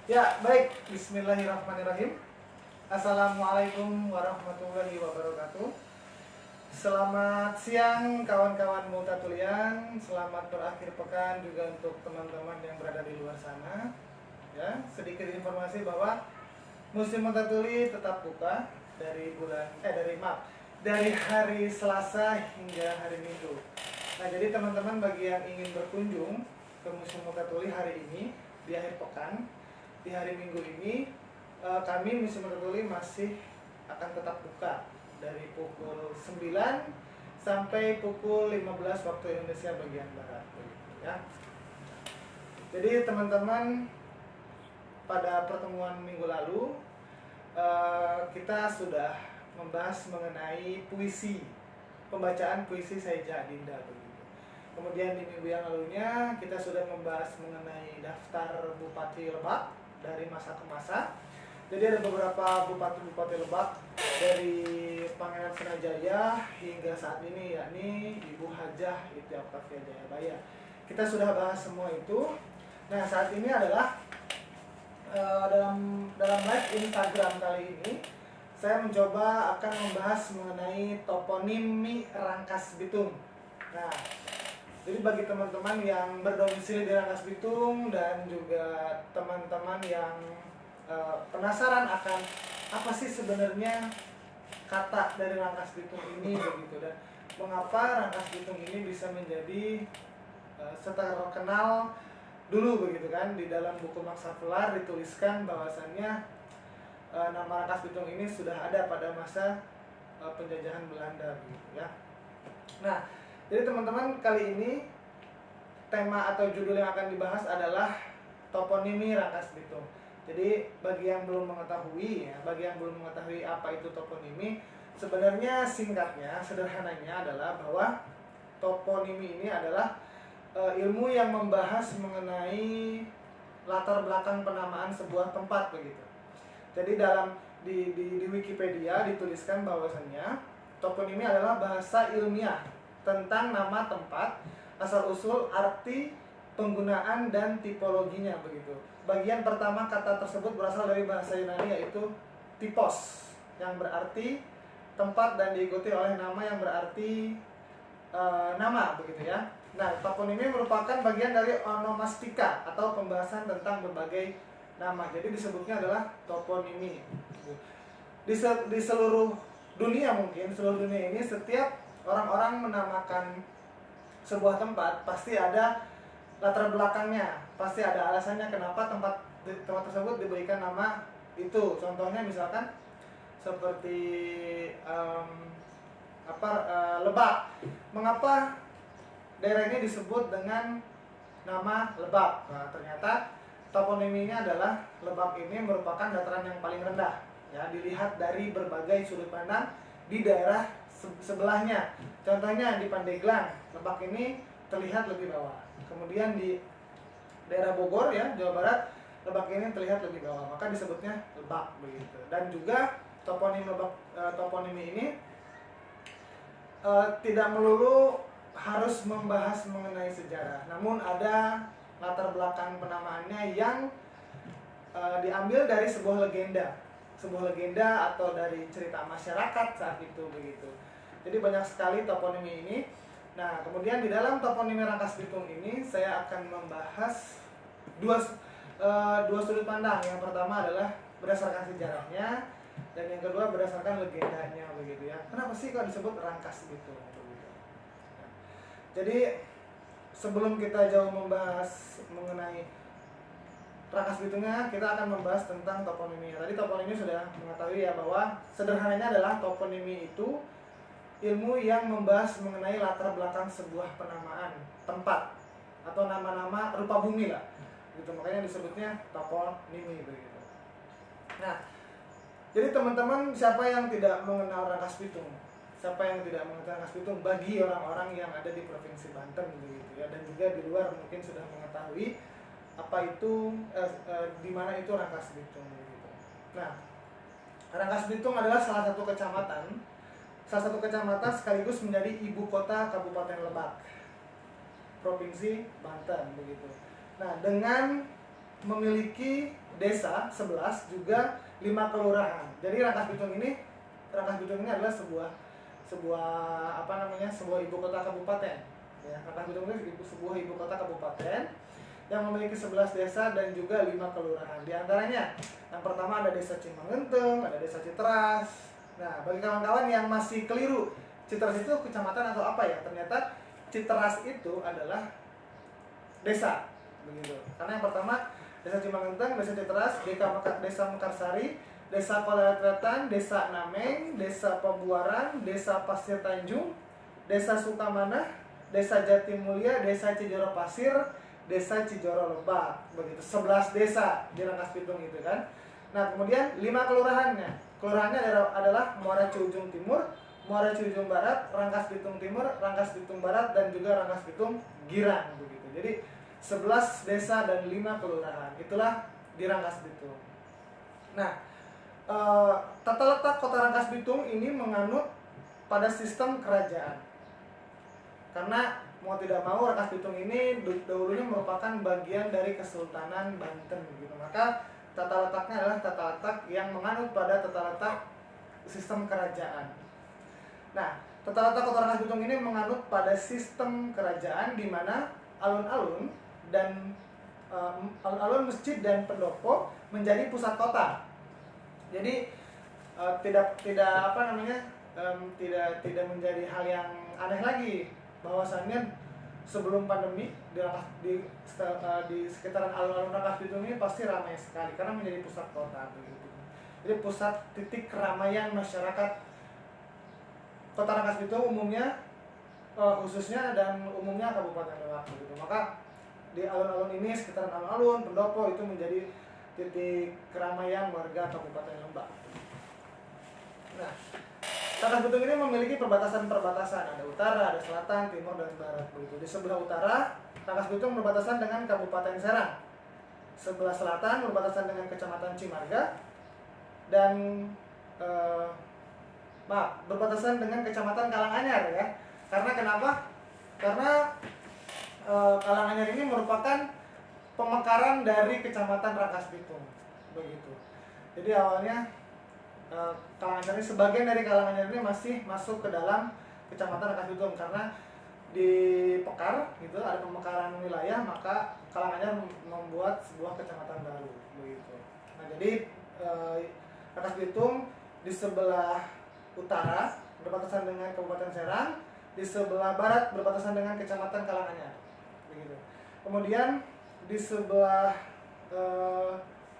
Ya, baik. Bismillahirrahmanirrahim. Assalamualaikum warahmatullahi wabarakatuh. Selamat siang kawan-kawan Multatulian. Selamat berakhir pekan juga untuk teman-teman yang berada di luar sana. Ya, sedikit informasi bahwa Museum Multatuli tetap buka dari hari Selasa hingga hari Minggu. Nah, jadi teman-teman bagi yang ingin berkunjung ke Museum Multatuli hari ini di akhir pekan, di hari Minggu ini, kami Museum Multatuli masih akan tetap buka dari pukul 9 sampai pukul 15 waktu Indonesia bagian barat, ya. Jadi teman-teman, pada pertemuan minggu lalu kita sudah membahas mengenai puisi, pembacaan puisi Saidja Adinda begitu. Kemudian di minggu yang lalunya kita sudah membahas mengenai daftar Bupati Lebak dari masa ke masa. Jadi ada beberapa bupati-bupati Lebak dari Pangeran Senajaya hingga saat ini, yakni Ibu Hajah Iti Oktavia Jayabaya. Kita sudah bahas semua itu. Nah, saat ini adalah dalam live Instagram kali ini saya mencoba akan membahas mengenai toponimi Rangkas Bitung. Nah, jadi bagi teman-teman yang berdomisili di Rangkas Bitung dan juga teman-teman yang penasaran akan apa sih sebenarnya kata dari Rangkas Bitung ini begitu, dan mengapa Rangkas Bitung ini bisa menjadi terkenal dulu begitu kan. Di dalam buku Maksavelar dituliskan bahwasannya nama Rangkas Bitung ini sudah ada pada masa penjajahan Belanda begitu ya. Nah, jadi teman-teman, kali ini tema atau judul yang akan dibahas adalah toponimi Rangkas Bitung. Jadi bagi yang belum mengetahui apa itu toponimi, sebenarnya singkatnya, sederhananya adalah bahwa toponimi ini adalah ilmu yang membahas mengenai latar belakang penamaan sebuah tempat begitu. Jadi di Wikipedia dituliskan bahwasannya toponimi adalah bahasa ilmiah tentang nama tempat, asal-usul, arti, penggunaan, dan tipologinya begitu. Bagian pertama kata tersebut berasal dari bahasa Yunani, yaitu typos, yang berarti tempat, dan diikuti oleh nama yang berarti nama begitu ya. Nah, toponimi merupakan bagian dari onomastika atau pembahasan tentang berbagai nama. Jadi disebutnya adalah toponimi. Di seluruh dunia, mungkin seluruh dunia ini, setiap orang-orang menamakan sebuah tempat pasti ada latar belakangnya, pasti ada alasannya kenapa tempat tersebut diberikan nama itu. Contohnya misalkan seperti Lebak. Mengapa daerah ini disebut dengan nama Lebak? Nah, ternyata toponiminya adalah Lebak ini merupakan dataran yang paling rendah. Ya, dilihat dari berbagai sudut pandang di daerah sebelahnya. Contohnya di Pandeglang, Lebak ini terlihat lebih bawah. Kemudian di daerah Bogor ya, Jawa Barat, Lebak ini terlihat lebih bawah, maka disebutnya Lebak begitu. Dan juga toponimi ini tidak melulu harus membahas mengenai sejarah, namun ada latar belakang penamaannya yang diambil dari sebuah legenda atau dari cerita masyarakat saat itu begitu. Jadi banyak sekali toponimi ini. Nah, kemudian di dalam toponimi Rangkas Bitung ini saya akan membahas dua sudut pandang. Yang pertama adalah berdasarkan sejarahnya, dan yang kedua berdasarkan legendanya begitu ya. Kenapa sih kok disebut Rangkas Bitung begitu? Nah, jadi sebelum kita jauh membahas mengenai Rangkas Bitungnya, kita akan membahas tentang toponimi. Tadi toponimi sudah mengetahui ya, bahwa sederhananya adalah toponimi itu ilmu yang membahas mengenai latar belakang sebuah penamaan tempat atau nama-nama rupa bumi lah gitu, makanya disebutnya toponimi begitu. Nah, jadi teman-teman, siapa yang tidak mengenal Rangkas Bitung? Siapa yang tidak mengenal Rangkas Bitung bagi orang-orang yang ada di Provinsi Banten begitu ya, dan juga di luar mungkin sudah mengetahui apa itu di mana itu Rangkas Bitung begitu. Nah, Rangkas Bitung adalah salah satu kecamatan sekaligus menjadi ibu kota Kabupaten Lebak, Provinsi Banten begitu. Nah, dengan memiliki desa 11 juga 5 kelurahan. Jadi Rangkas Bitung ini adalah sebuah ibu kota kabupaten. Ya, Rangkas Bitung ini sebuah ibu kota kabupaten yang memiliki 11 desa dan juga 5 kelurahan. Di antaranya, yang pertama ada Desa Cimangenteng, ada Desa Citeras. Nah, bagi kawan-kawan yang masih keliru, Citeras itu kecamatan atau apa ya? Ternyata Citeras itu adalah desa, begitu. Karena yang pertama Desa Cimangenteng, Desa Citeras, Desa Mekarsari, Desa Koleretan, Desa Nameng, Desa Pabuaran, Desa Pasir Tanjung, Desa Sukamanah, Desa Jatimulya, Desa Cijoro Pasir, Desa Cijoro Lebak, begitu. 11 desa di Rangkas Bitung itu kan. Nah, kemudian 5 kelurahannya. Kelurahannya adalah Muara Ciujung Timur, Muara Ciujung Barat, Rangkas Bitung Timur, Rangkas Bitung Barat, dan juga Rangkas Bitung Girang, begitu. Jadi 11 desa dan 5 kelurahan. Itulah di Rangkas Bitung. Nah, tata letak kota Rangkas Bitung ini menganut pada sistem kerajaan. Karena mau tidak mau Rangkas Bitung ini dahulunya merupakan bagian dari Kesultanan Banten gitu. Maka tata letaknya adalah tata letak yang menganut pada tata letak sistem kerajaan. Nah, tata letak kota Rangkas Bitung ini menganut pada sistem kerajaan di mana alun-alun dan alun-alun, masjid dan pendopo menjadi pusat kota. Jadi tidak menjadi hal yang aneh lagi bahwasannya sebelum pandemi di sekitaran alun-alun Rangkas Bitung ini pasti ramai sekali karena menjadi pusat kota begitu. Jadi pusat titik keramaian masyarakat Kota Rangkas Bitung umumnya, khususnya dan umumnya Kabupaten Lebak begitu. Maka di alun-alun ini, sekitaran alun-alun, pendopo itu menjadi titik keramaian warga Kabupaten Lebak. Nah, Rangkas Bitung ini memiliki perbatasan-perbatasan, ada utara, ada selatan, timur, dan barat begitu. Di sebelah utara, Rangkas Bitung berbatasan dengan Kabupaten Serang. Sebelah selatan berbatasan dengan Kecamatan Cimarga dan berbatasan dengan Kecamatan Karanganyar ya. Karena kenapa? Karena Karanganyar ini merupakan pemekaran dari Kecamatan Rangkas Bitung begitu. Jadi awalnya Karanganyar ini, sebagian dari Karanganyar ini masih masuk ke dalam Kecamatan Rangkas Bitung karena di Pekar gitu ada pemekaran wilayah, maka Karanganyar membuat sebuah kecamatan baru begitu. Nah, jadi Rangkas Bitung di sebelah utara berbatasan dengan Kabupaten Serang, di sebelah barat berbatasan dengan Kecamatan Karanganyar begitu. Kemudian di sebelah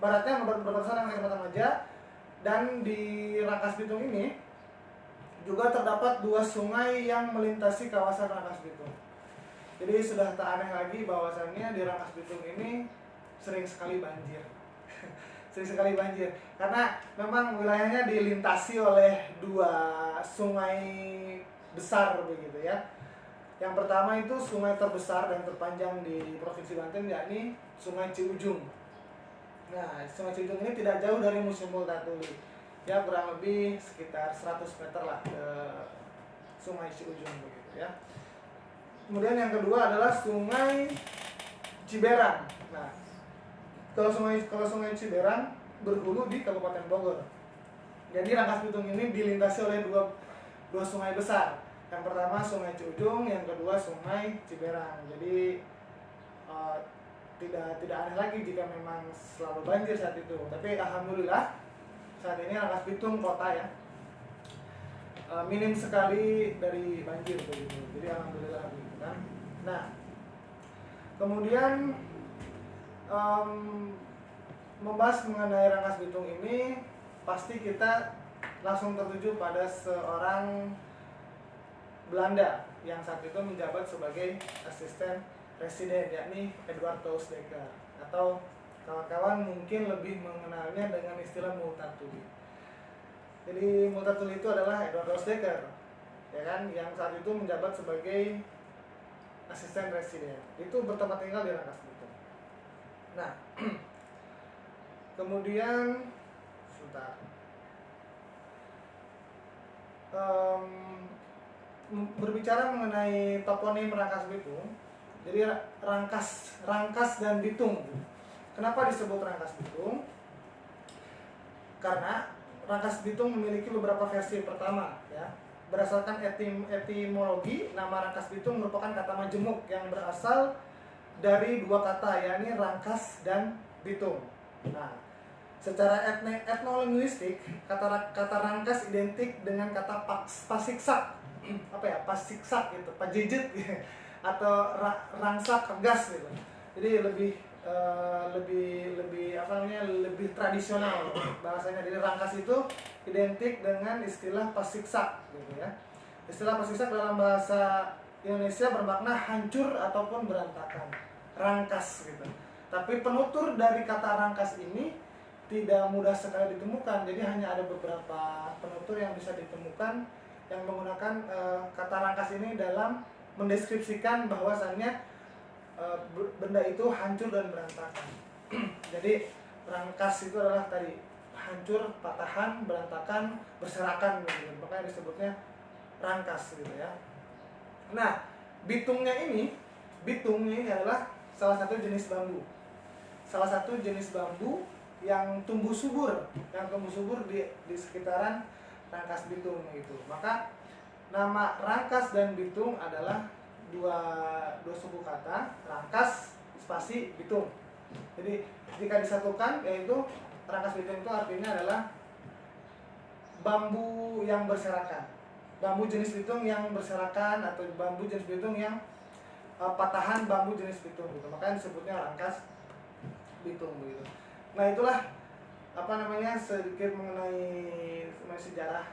baratnya berbatasan dengan Kecamatan Maja. Dan di Rangkas Bitung ini juga terdapat 2 sungai yang melintasi kawasan Rangkas Bitung. Jadi sudah tak aneh lagi bahwasannya di Rangkas Bitung ini sering sekali banjir. Sering sekali banjir karena memang wilayahnya dilintasi oleh 2 sungai besar begitu ya. Yang pertama itu sungai terbesar dan terpanjang di Provinsi Banten, yakni Sungai Ciujung. Nah, Sungai Ciujung ini tidak jauh dari Museum Multatuli. Ya, kurang lebih sekitar 100 meter lah ke Sungai Ciujung begitu ya. Kemudian yang kedua adalah Sungai Ciberang. Nah, kalau Sungai Ciberang berhulu di Kabupaten Bogor. Jadi Rangkas Bitung ini dilintasi oleh dua sungai besar. Yang pertama Sungai Ciujung, yang kedua Sungai Ciberang. Jadi tidak aneh lagi jika memang selalu banjir saat itu. Tapi alhamdulillah saat ini Rangkas Bitung kota ya minim sekali dari banjir begitu. Jadi alhamdulillah begitu kan. Nah, kemudian membahas mengenai Rangkas Bitung ini pasti kita langsung tertuju pada seorang Belanda yang saat itu menjabat sebagai asisten presiden, yakni Edward Toosdekker, atau kawan-kawan mungkin lebih mengenalnya dengan istilah Multatuli. Jadi Multatuli itu adalah Edward Toosdekker, ya kan, yang saat itu menjabat sebagai asisten presiden. Itu bertempat tinggal di Rangkas Bitung. Nah, kemudian sebentar. Berbicara mengenai toponim Rangkas Bitung, jadi Rangkas dan Bitung Kenapa disebut Rangkas Bitung? Karena Rangkas Bitung memiliki beberapa versi. Pertama, ya, berdasarkan etimologi, nama Rangkas Bitung merupakan kata majemuk yang berasal dari dua kata, yakni rangkas dan bitung. Nah, secara etnolinguistik, kata rangkas identik dengan kata pasiksak, pasiksak gitu, pajejet atau rangsak gas gitu. Jadi lebih tradisional bahasanya. Jadi rangkas itu identik dengan istilah pasiksak gitu ya. Istilah pasiksak dalam bahasa Indonesia bermakna hancur ataupun berantakan, rangkas gitu. Tapi penutur dari kata rangkas ini tidak mudah sekali ditemukan. Jadi hanya ada beberapa penutur yang bisa ditemukan yang menggunakan kata rangkas ini dalam mendeskripsikan bahwasannya benda itu hancur dan berantakan. Jadi rangkas itu adalah tadi hancur, patahan, berantakan, berserakan gitu. Makanya disebutnya rangkas gitu ya. Nah, bitung ini adalah salah satu jenis bambu. Salah satu jenis bambu yang tumbuh subur di sekitaran Rangkas Bitung gitu. Maka nama Rangkas dan Bitung adalah dua suku kata, Rangkas spasi Bitung. Jadi jika disatukan, yaitu Rangkas Bitung itu artinya adalah bambu yang berserakan, bambu jenis bitung yang berserakan, atau bambu jenis bitung yang patahan bambu jenis bitung gitu. Makanya disebutnya Rangkas Bitung begitu. Nah, itulah sedikit mengenai sejarah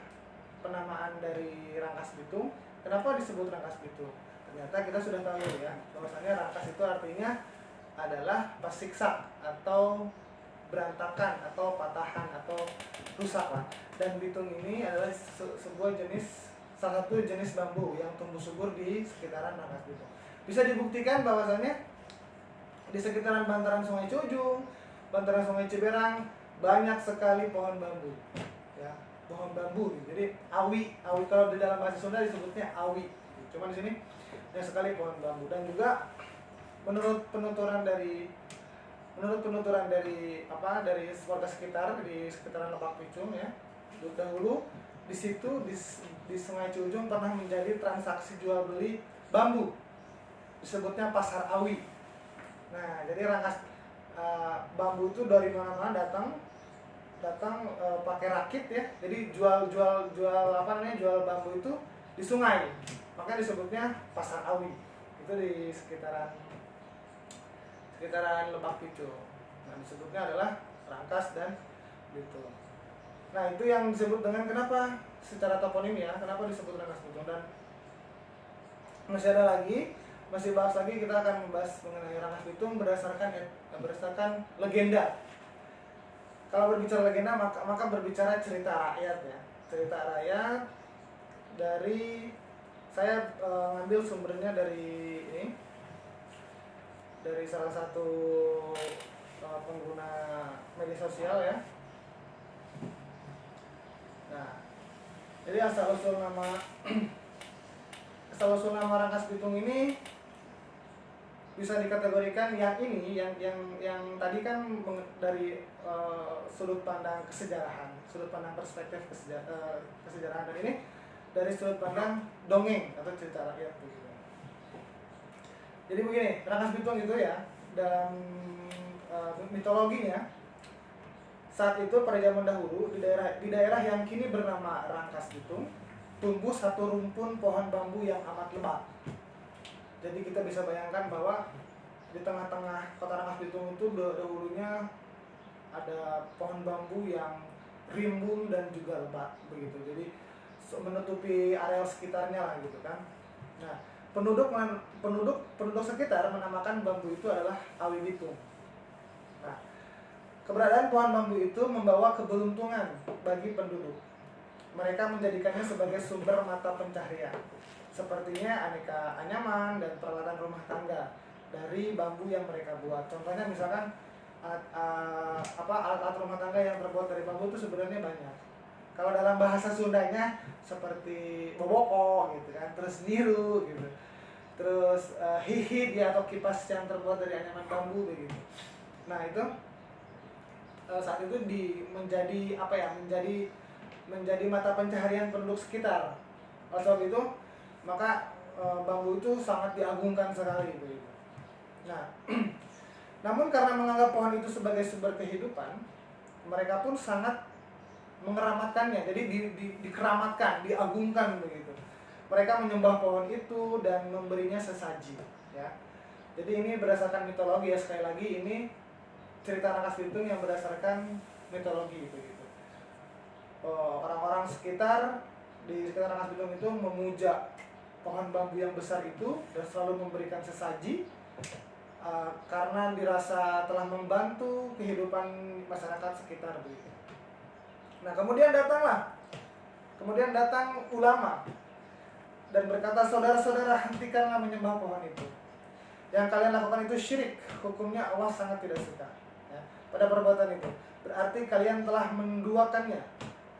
penamaan dari Rangkas Bitung. Kenapa disebut Rangkas Bitung? Ternyata kita sudah tahu ya, bahwasanya rangkas itu artinya adalah pasiksak atau berantakan atau patahan atau rusak lah. Dan bitung ini adalah salah satu jenis bambu yang tumbuh subur di sekitaran Rangkas Bitung. Bisa dibuktikan bahwasannya di sekitaran bantaran Sungai Cujung, bantaran Sungai Ciberang banyak sekali pohon bambu. Ya, pohon bambu. Jadi awi kalau di dalam bahasa Sunda disebutnya awi. Cuma di sini banyak sekali pohon bambu. Dan juga menurut penuturan dari warga sekitar di sekitaran Lebak Picung ya, dahulu di situ di Sungai Cujung pernah menjadi transaksi jual beli bambu, disebutnya pasar awi. Nah, jadi rangkas bambu itu dari mana-mana datang pakai rakit ya. Jadi jual bambu itu di sungai, makanya disebutnya pasar awi. Itu di sekitaran Lebak Picung. Nah, disebutnya adalah Rangkas dan Bitung. Nah, itu yang disebut dengan kenapa secara toponim ya, kenapa disebut Rangkas Bitung. Dan masih bahas lagi, kita akan membahas mengenai Rangkas Bitung berdasarkan legenda. Kalau berbicara legenda maka berbicara cerita rakyat ya. Cerita rakyat dari saya ngambil sumbernya dari salah satu pengguna media sosial ya. Nah, jadi asal usul nama Rangkas Bitung ini bisa dikategorikan yang tadi kan dari sudut pandang kesejarahan, sudut pandang perspektif kesejarahan, dan ini dari sudut pandang dongeng atau cerita rakyat begitu. Jadi begini, Rangkas Bitung itu ya, dalam mitologinya, saat itu pada zaman dahulu di daerah yang kini bernama Rangkas Bitung tumbuh satu rumpun pohon bambu yang amat lebat. Jadi kita bisa bayangkan bahwa di tengah-tengah kota Rangkas Bitung itu dahulunya ada pohon bambu yang rimbun dan juga lebat begitu. Jadi menutupi areal sekitarnya lah gitu kan. Nah, penduduk sekitar menamakan bambu itu adalah Awi Bitung. Nah, keberadaan pohon bambu itu membawa keberuntungan bagi penduduk. Mereka menjadikannya sebagai sumber mata pencaharian, sepertinya aneka anyaman dan peralatan rumah tangga dari bambu yang mereka buat. Contohnya misalkan alat rumah tangga yang terbuat dari bambu itu sebenarnya banyak. Kalau dalam bahasa Sundanya seperti boboko gitu kan, terus niru gitu, terus hihit ya, atau kipas yang terbuat dari anyaman bambu begitu. Nah itu saat itu menjadi apa ya, menjadi mata pencaharian penduduk sekitar. Oleh sebab itu maka bambu itu sangat diagungkan sekali begitu. Nah, namun karena menganggap pohon itu sebagai sumber kehidupan, mereka pun sangat mengeramatkannya. Jadi dikeramatkan, diagungkan begitu. Mereka menyembah pohon itu dan memberinya sesaji, ya. Jadi ini berdasarkan mitologi ya, sekali lagi ini cerita Rangkas Bitung yang berdasarkan mitologi begitu. Orang-orang sekitar di sekitar Rangkas Bitung itu memuja pohon bambu yang besar itu dan selalu memberikan sesaji karena dirasa telah membantu kehidupan masyarakat sekitar begitu. Nah, kemudian datang ulama dan berkata, saudara-saudara, hentikanlah menyembah pohon itu. Yang kalian lakukan itu syirik, hukumnya Allah sangat tidak suka. Ya, pada perbuatan itu berarti kalian telah menduakannya.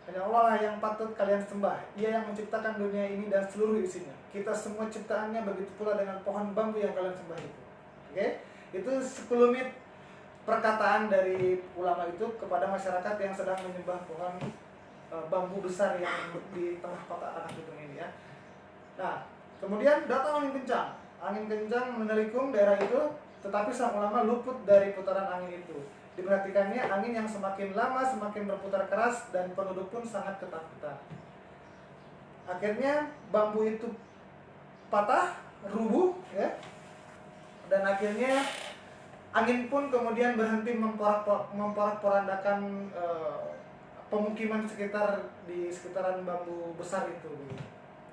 Hanya Allah lah yang patut kalian sembah. Ia yang menciptakan dunia ini dan seluruh isinya. Kita semua ciptaannya, begitu pula dengan pohon bambu yang kalian sembah itu. Oke? Itu sekelumit perkataan dari ulama itu kepada masyarakat yang sedang menyembah pohon bambu besar yang di tengah kota Rangkas Bitung ini, ya. Nah, kemudian datang angin kencang. Angin kencang menelikung daerah itu, tetapi sang ulama luput dari putaran angin itu. Diperhatikannya angin yang semakin lama semakin berputar keras dan penduduk pun sangat ketakutan. Akhirnya bambu itu patah, rubuh, ya. Dan akhirnya angin pun kemudian berhenti memporak-porandakan pemukiman di sekitaran bambu besar itu.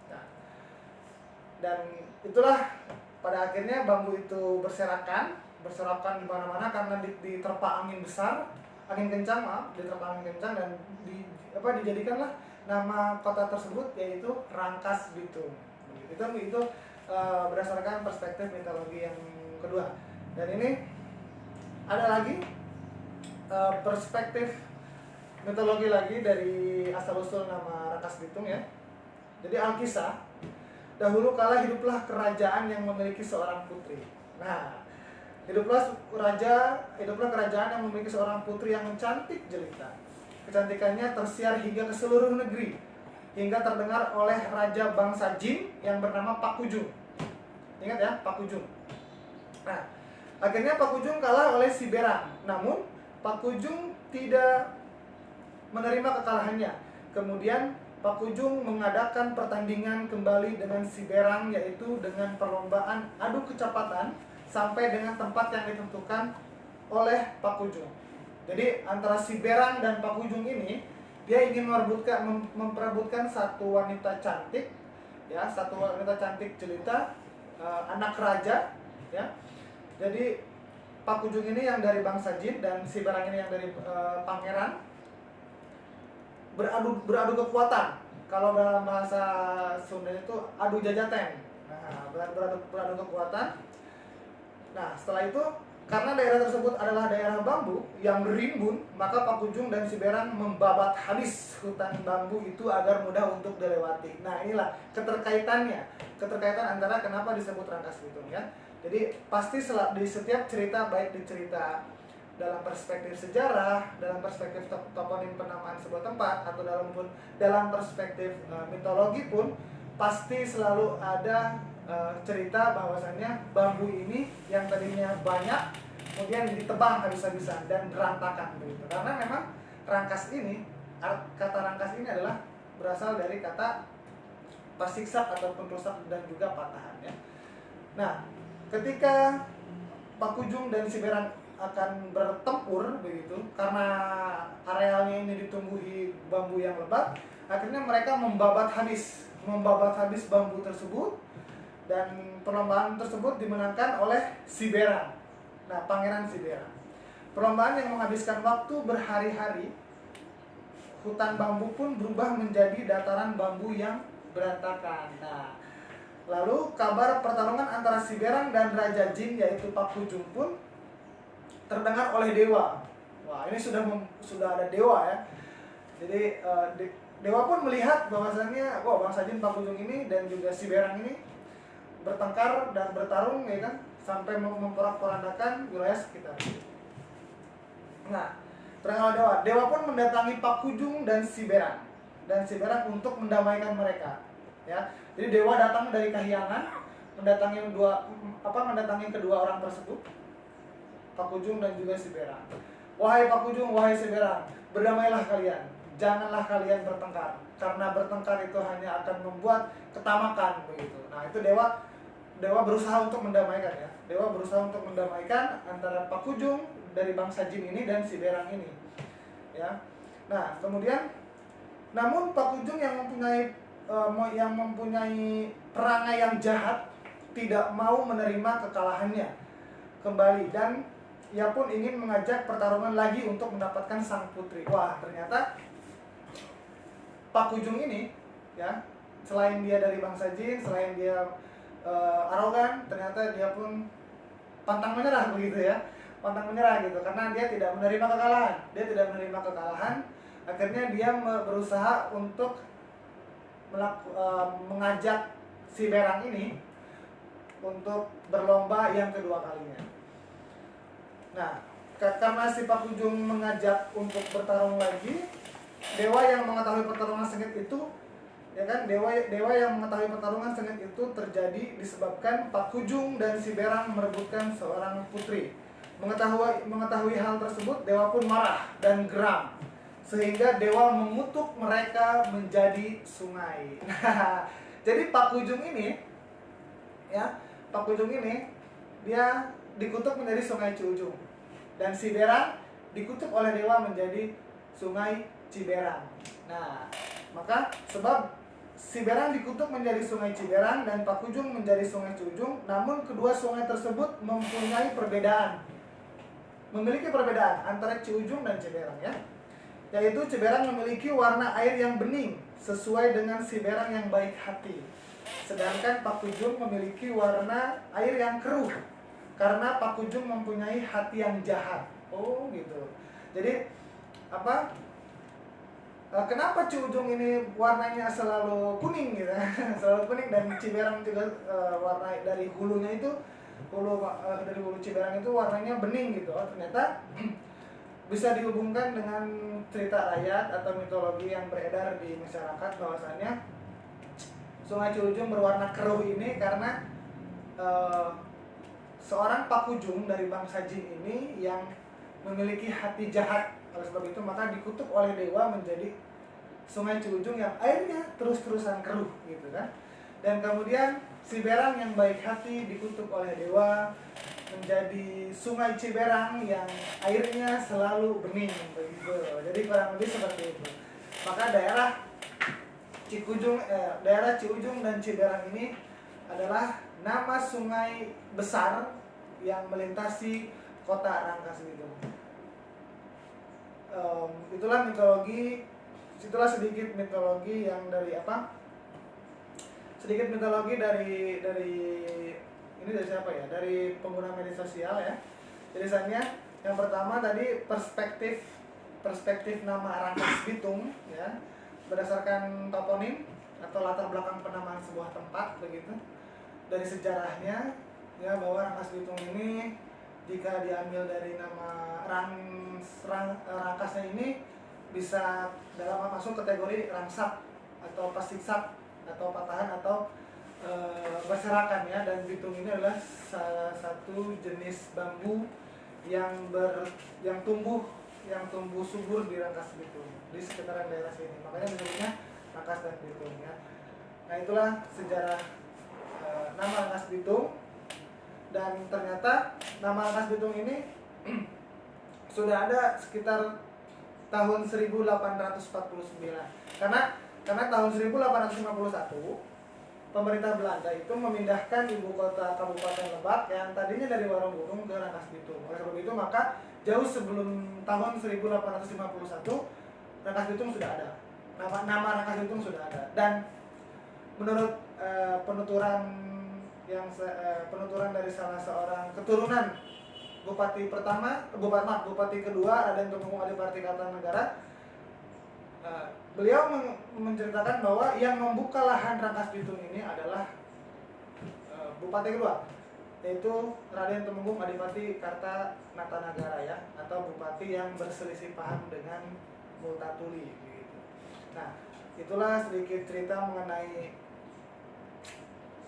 Nah, dan itulah pada akhirnya bambu itu berserakan di mana-mana karena diterpa angin besar, angin kencang, diterpa angin kencang dan dijadikanlah nama kota tersebut yaitu Rangkas Bitung. Itu berdasarkan perspektif mitologi yang kedua. Dan ini ada lagi perspektif mitologi lagi dari asal-usul nama Rangkas Bitung, ya. Jadi Alkisah, dahulu kala hiduplah kerajaan yang memiliki seorang putri. Nah, hiduplah kerajaan yang memiliki seorang putri yang cantik jelita. Kecantikannya tersiar hingga ke seluruh negeri, hingga terdengar oleh raja bangsa Jin yang bernama Pakujung. Ingat ya, Pakujung. Nah, akhirnya Pakujung kalah oleh si Berang. Namun Pakujung tidak menerima kekalahannya. Kemudian Pakujung mengadakan pertandingan kembali dengan si Berang, yaitu dengan perlombaan adu kecepatan sampai dengan tempat yang ditentukan oleh Pakujung. Jadi antara si Berang dan Pakujung ini, dia ingin memperebutkan satu wanita cantik, ya, satu wanita cantik jelita, anak raja, ya. Jadi Pakujung ini yang dari bangsa Jin dan si Berang ini yang dari pangeran, beradu kekuatan. Kalau dalam bahasa Sunda itu adu jajaten. Nah, beradu kekuatan. Nah, setelah itu karena daerah tersebut adalah daerah bambu yang berimbun, maka Pakujung dan si Berang membabat habis hutan bambu itu agar mudah untuk dilewati. Nah, inilah keterkaitan antara kenapa disebut Rangkas Bitung, ya. Jadi pasti di setiap cerita, baik di cerita dalam perspektif sejarah, dalam perspektif toponim penamaan sebuah tempat, atau dalam perspektif mitologi pun pasti selalu ada cerita bahwasannya bambu ini yang tadinya banyak kemudian ditebang habis-habisan dan berantakan begitu. Karena memang rangkas ini, kata rangkas ini adalah berasal dari kata pasiksak ataupun rusak dan juga patahan, ya. Nah, ketika Pakujung dan si Berang akan bertempur begitu, karena arealnya ini ditumbuhi bambu yang lebat, akhirnya mereka membabat habis bambu tersebut, dan perlombaan tersebut dimenangkan oleh si Berang. Nah, Pangeran si Berang. Perlombaan yang menghabiskan waktu berhari-hari, hutan bambu pun berubah menjadi dataran bambu yang berantakan. Nah, lalu kabar pertarungan antara si Berang dan Raja Jin yaitu Pakujung pun terdengar oleh dewa. Wah, ini sudah ada dewa, ya. Jadi dewa pun melihat bahwasannya bangsa Jin, Pakujung ini dan juga si Berang ini bertengkar dan bertarung, ya kan, sampai memporak-porandakan wilayah sekitar. Nah, terkenal dewa. Dewa pun mendatangi Pakujung dan Siberang untuk mendamaikan mereka. Ya, jadi dewa datang dari Kahyangan, mendatangi kedua orang tersebut, Pakujung dan juga Siberang. Wahai Pakujung, wahai Siberang, berdamailah kalian. Janganlah kalian bertengkar, karena bertengkar itu hanya akan membuat ketamakan begitu. Nah, itu dewa berusaha untuk mendamaikan ya. Dewa berusaha untuk mendamaikan antara Pakujung dari bangsa jin ini dan Siberang ini. Ya. Nah, kemudian namun Pakujung yang mempunyai perangai yang jahat tidak mau menerima kekalahannya kembali, dan ia pun ingin mengajak pertarungan lagi untuk mendapatkan sang putri. Wah, ternyata Pakujung ini ya, selain dia dari bangsa jin, selain dia arogan, ternyata dia pun pantang menyerah begitu ya. Pantang menyerah gitu, karena dia tidak menerima kekalahan. Akhirnya dia berusaha untuk mengajak Siberang ini untuk berlomba yang kedua kalinya. Nah, karena si Pakujung mengajak untuk bertarung lagi, dewa yang mengetahui pertarungan sengit itu, ya kan, dewa yang mengetahui pertarungan sengit itu terjadi disebabkan Pakujung dan Siberang merebutkan seorang putri. Mengetahui hal tersebut, dewa pun marah dan geram, sehingga dewa mengutuk mereka menjadi sungai. Nah, jadi Pakujung ini dia dikutuk menjadi sungai Ciujung, dan Siberang dikutuk oleh dewa menjadi sungai Ciberang. Nah, maka sebab Siberang dikutuk menjadi sungai Ciberang dan Pakujung menjadi sungai Ciujung, namun kedua sungai tersebut memiliki perbedaan antara Ciujung dan Ciberang ya. Yaitu Ciberang memiliki warna air yang bening sesuai dengan Siberang yang baik hati. Sedangkan Pakujung memiliki warna air yang keruh karena Pakujung mempunyai hati yang jahat. Oh, gitu. Jadi kenapa Ciujung ini warnanya selalu kuning gitu? Selalu kuning, dan Ciberang juga warna dari hulunya itu dari hulu Ciberang itu warnanya bening gitu. Oh, ternyata bisa dihubungkan dengan cerita rakyat atau mitologi yang beredar di masyarakat bahwasannya Sungai Ciujung berwarna keruh ini karena seorang Pakujung dari bangsa jin ini yang memiliki hati jahat. Oleh sebab itu maka dikutuk oleh dewa menjadi Sungai Ciujung yang airnya terus-terusan keruh gitu kan. Dan kemudian Siberang yang baik hati dikutuk oleh dewa menjadi Sungai Ciberang yang airnya selalu bening begitu. Jadi kurang lebih seperti itu. Maka daerah Ciujung dan Ciberang ini adalah nama sungai besar yang melintasi kota Rangkasbitung. Itulah sedikit mitologi yang dari siapa ya? Dari pengguna media sosial ya. Tulisannya yang pertama tadi perspektif nama Rangkasbitung ya, berdasarkan toponim atau latar belakang penamaan sebuah tempat begitu. Dari sejarahnya ya, bahwa Rangkasbitung ini jika diambil dari nama Rangkasnya ini bisa masuk kategori rangsak atau pasiksap atau patahan atau berserakan ya. Dan bitung ini adalah salah satu jenis bambu yang tumbuh subur di Rangkasbitung, di sekitaran daerah sini. Makanya disebutnya Rangkas dan Bitung ya. Nah, itulah sejarah nama Rangkasbitung. Dan ternyata nama Rangkasbitung ini sudah ada sekitar tahun 1849. Karena tahun 1851 pemerintah Belanda itu memindahkan ibu kota Kabupaten Lebak yang tadinya dari Warunggunung ke Rangkasbitung. Oleh sebab itu maka jauh sebelum tahun 1851 Rangkasbitung sudah ada. Nama Rangkasbitung sudah ada. Dan menurut penuturan dari salah seorang keturunan Bupati kedua Raden Tumenggung Adipati Kartanegara, beliau menceritakan bahwa yang membuka lahan Rangkasbitung ini adalah Bupati kedua yaitu Raden Temenggung Adipati Kartanagara ya, atau bupati yang berselisih paham dengan Multatuli gitu. Nah, itulah sedikit cerita mengenai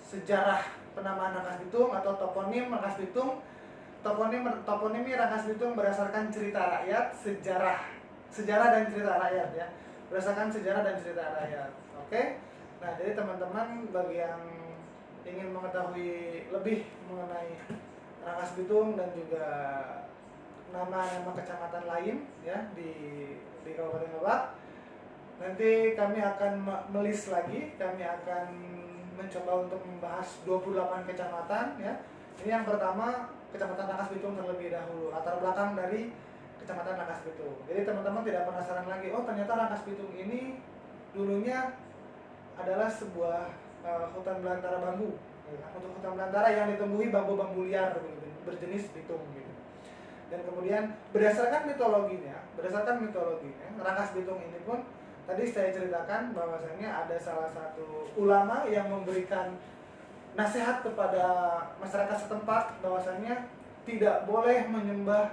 sejarah penamaan Rangkas Bitung atau toponim Rangkas Bitung. Toponimi Rangkas Bitung berdasarkan cerita rakyat, sejarah dan cerita rakyat ya. Berdasarkan sejarah dan cerita rakyat. Oke. Nah, jadi teman-teman bagi yang ingin mengetahui lebih mengenai Rangkas Bitung dan juga nama-nama kecamatan lain ya di Kabupaten Lebak, nanti kami akan melis lagi, kami akan mencoba untuk membahas 28 kecamatan ya. Ini yang pertama Kecamatan Rangkas Bitung terlebih dahulu, latar belakang dari Kecamatan Rangkas Bitung. Jadi teman-teman tidak penasaran lagi, oh ternyata Rangkas Bitung ini dulunya adalah sebuah hutan belantara bambu, ya. Untuk hutan belantara yang ditumbuhi bambu-bambu liar begitu, berjenis bitung gitu. Dan kemudian berdasarkan mitologinya, Rangkas Bitung ini pun tadi saya ceritakan bahwasanya ada salah satu ulama yang memberikan nasihat kepada masyarakat setempat bahwasanya tidak boleh menyembah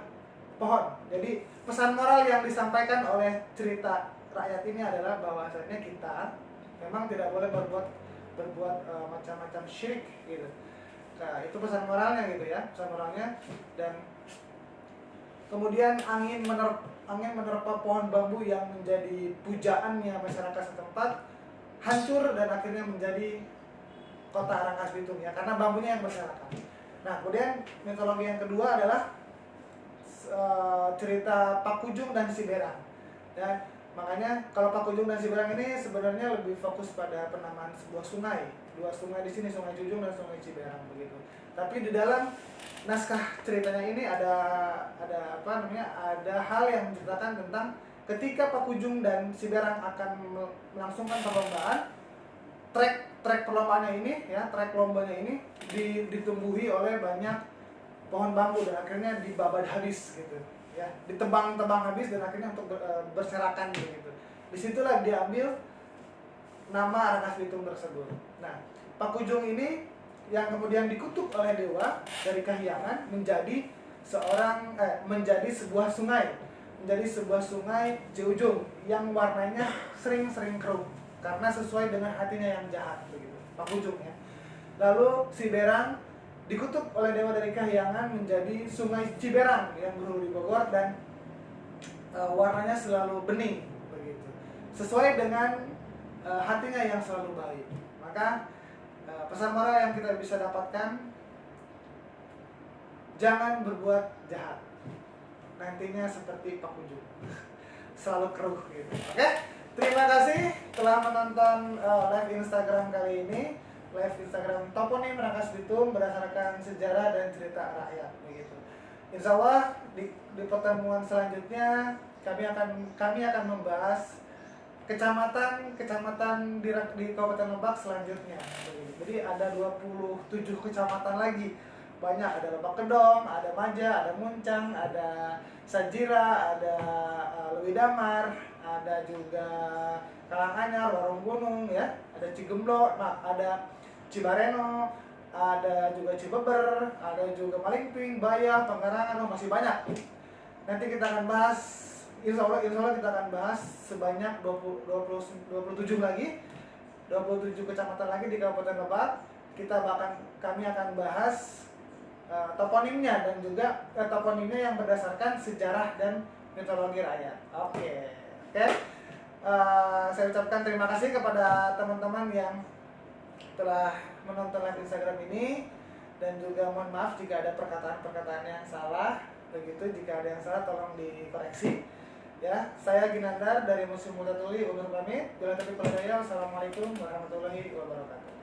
pohon. Jadi pesan moral yang disampaikan oleh cerita rakyat ini adalah bahwasanya kita memang tidak boleh berbuat macam-macam syirik gitu. Nah, itu pesan moralnya gitu ya, pesan moralnya. Dan kemudian angin menerpa pohon bambu yang menjadi pujaannya masyarakat setempat hancur dan akhirnya menjadi kota Rangkas Bitung ya, karena bambunya yang berserakan. Nah, kemudian mitologi yang kedua adalah cerita Pakujung dan Siberang. Dan makanya kalau Pakujung dan Siberang ini sebenarnya lebih fokus pada penamaan sebuah sungai. Dua sungai di sini, Sungai Jujung dan Sungai Ciberang begitu. Tapi di dalam naskah ceritanya ini ada hal yang menceritakan tentang ketika Pakujung dan Siberang akan melangsungkan perlombaan, trek perlombaannya ini ya, trek lombanya ini ditumbuhi oleh banyak pohon bambu dan akhirnya dibabad habis gitu ya, ditebang habis dan akhirnya untuk berserakan gitu. Disitulah diambil nama Rangkas Bitung tersebut. Nah, Pakujung ini yang kemudian dikutuk oleh dewa dari Kahyangan menjadi sebuah sungai Ciujung yang warnanya sering keruh karena sesuai dengan hatinya yang jahat begitu, Pakujung ya. Lalu Siberang dikutuk oleh dewa dari Kahyangan menjadi Sungai Ciberang yang berhulu di Bogor dan warnanya selalu bening begitu, sesuai dengan hatinya yang selalu baik. Maka pesan moral yang kita bisa dapatkan, jangan berbuat jahat, nantinya seperti Pakujung selalu keruh gitu. Oke? Terima kasih telah menonton live Instagram kali ini. Live Instagram toponim Rangkas Bitung berdasarkan sejarah dan cerita rakyat begitu. Insya Allah di pertemuan selanjutnya kami akan membahas kecamatan di Kabupaten Lebak selanjutnya begitu. Jadi ada 27 kecamatan lagi. Banyak, ada Lebak Kedong, ada Maja, ada Muncang, ada Sajira, ada Lewi Damar, ada juga Karanganyar, Warung Gunung ya, ada Cigemblo, ada Cibareno, ada juga Cibeber, ada juga Malingping, Bayah, Penggarangan, masih banyak. Nanti kita akan bahas, insya Allah kita akan bahas sebanyak 27 lagi, 27 kecamatan lagi di Kabupaten Lebak. Kami akan bahas toponimnya dan juga toponimnya yang berdasarkan sejarah dan mitologi rakyat. Oke. Saya ucapkan terima kasih kepada teman-teman yang telah menonton live Instagram ini, dan juga mohon maaf jika ada perkataan-perkataan yang salah begitu. Jika ada yang salah tolong dikoreksi ya. Saya Ginandar dari Museum Multatuli undur pamit. Bila taufiq wal hidayah. Wassalamualaikum warahmatullahi wabarakatuh.